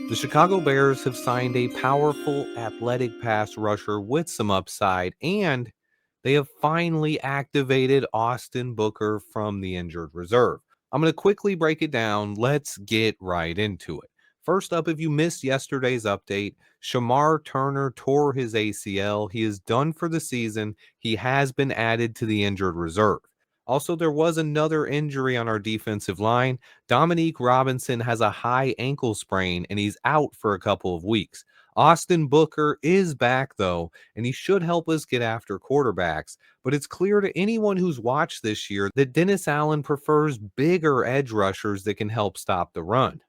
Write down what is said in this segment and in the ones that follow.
The Chicago Bears have signed a powerful, athletic pass rusher with some upside, and they have finally activated Austin Booker from the injured reserve. I'm going to quickly break it down. Let's get right into it. First up, if you missed yesterday's update, Shamar Turner tore his ACL. He is done for the season. He has been added to the injured reserve. Also, there was another injury on our defensive line. Dominique Robinson has a high ankle sprain and he's out for a couple of weeks. Austin Booker is back though, and he should help us get after quarterbacks. But it's clear to anyone who's watched this year that Dennis Allen prefers bigger edge rushers that can help stop the run.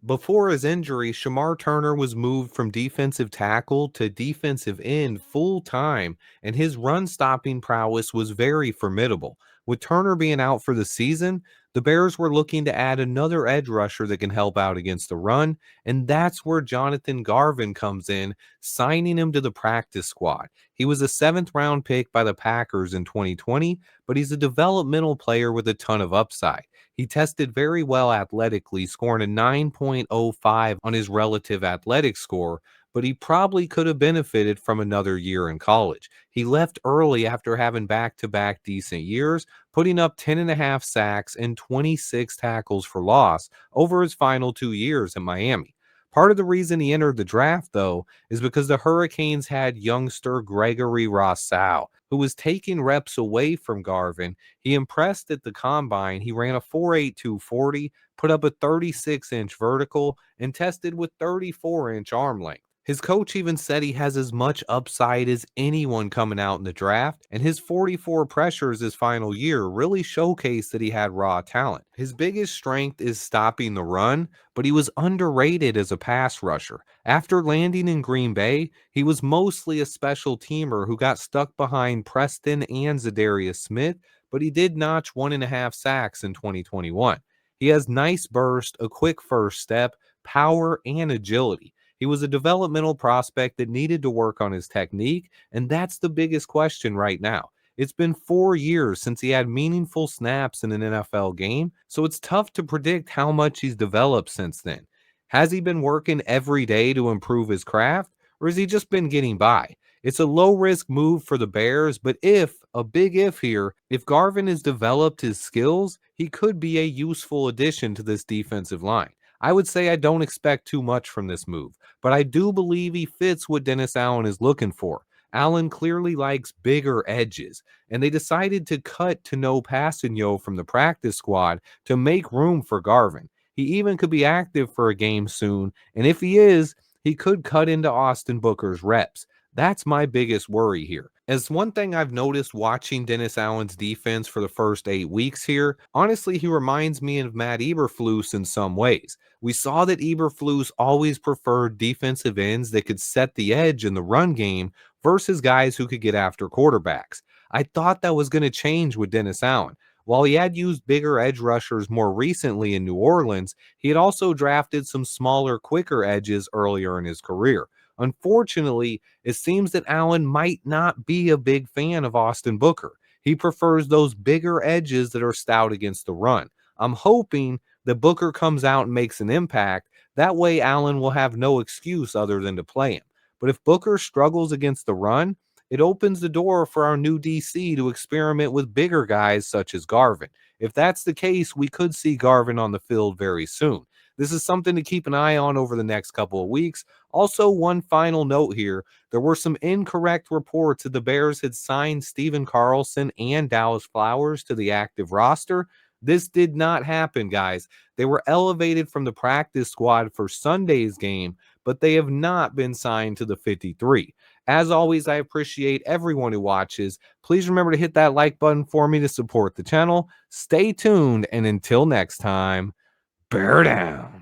Before his injury, Shamar Turner was moved from defensive tackle to defensive end full time, and his run stopping prowess was very formidable. With Turner being out for the season, the Bears were looking to add another edge rusher that can help out against the run, and that's where Jonathan Garvin comes in, signing him to the practice squad. He was a seventh round pick by the Packers in 2020, but he's a developmental player with a ton of upside. He tested very well athletically, scoring a 9.05 on his relative athletic score, but he probably could have benefited from another year in college. He left early after having back-to-back decent years, putting up 10.5 sacks and 26 tackles for loss over his final 2 years in Miami. Part of the reason he entered the draft, though, is because the Hurricanes had youngster Gregory Rousseau, who was taking reps away from Garvin. He impressed at the combine. He ran a 4.82 40, put up a 36-inch vertical, and tested with 34-inch arm length. His coach even said he has as much upside as anyone coming out in the draft, and his 44 pressures his final year really showcased that he had raw talent. His biggest strength is stopping the run, but he was underrated as a pass rusher. After landing in Green Bay, he was mostly a special teamer who got stuck behind Preston and Zadarius Smith, but he did notch 1.5 sacks in 2021. He has nice burst, a quick first step, power, and agility. He was a developmental prospect that needed to work on his technique, and that's the biggest question right now. It's been 4 years since he had meaningful snaps in an NFL game, so it's tough to predict how much he's developed since then. Has he been working every day to improve his craft, or has he just been getting by? It's a low risk move for the Bears, but a big if here, if Garvin has developed his skills, he could be a useful addition to this defensive line. I would say I don't expect too much from this move, but I do believe he fits what Dennis Allen is looking for. Allen clearly likes bigger edges, and they decided to cut to no Passanio from the practice squad to make room for Garvin. He even could be active for a game soon, and if he is, he could cut into Austin Booker's reps. That's my biggest worry here. As one thing I've noticed watching Dennis Allen's defense for the first 8 weeks here, honestly, he reminds me of Matt Eberflus in some ways. We saw that Eberflus always preferred defensive ends that could set the edge in the run game versus guys who could get after quarterbacks. I thought that was going to change with Dennis Allen. While he had used bigger edge rushers more recently in New Orleans, he had also drafted some smaller, quicker edges earlier in his career. Unfortunately, it seems that Allen might not be a big fan of Austin Booker. He prefers those bigger edges that are stout against the run. I'm hoping that Booker comes out and makes an impact. That way, Allen will have no excuse other than to play him. But if Booker struggles against the run, it opens the door for our new DC to experiment with bigger guys such as Garvin. If that's the case, we could see Garvin on the field very soon. This is something to keep an eye on over the next couple of weeks. Also, one final note here. There were some incorrect reports that the Bears had signed Steven Carlson and Dallas Flowers to the active roster. This did not happen, guys. They were elevated from the practice squad for Sunday's game, but they have not been signed to the 53. As always, I appreciate everyone who watches. Please remember to hit that like button for me to support the channel. Stay tuned, and until next time, bear down.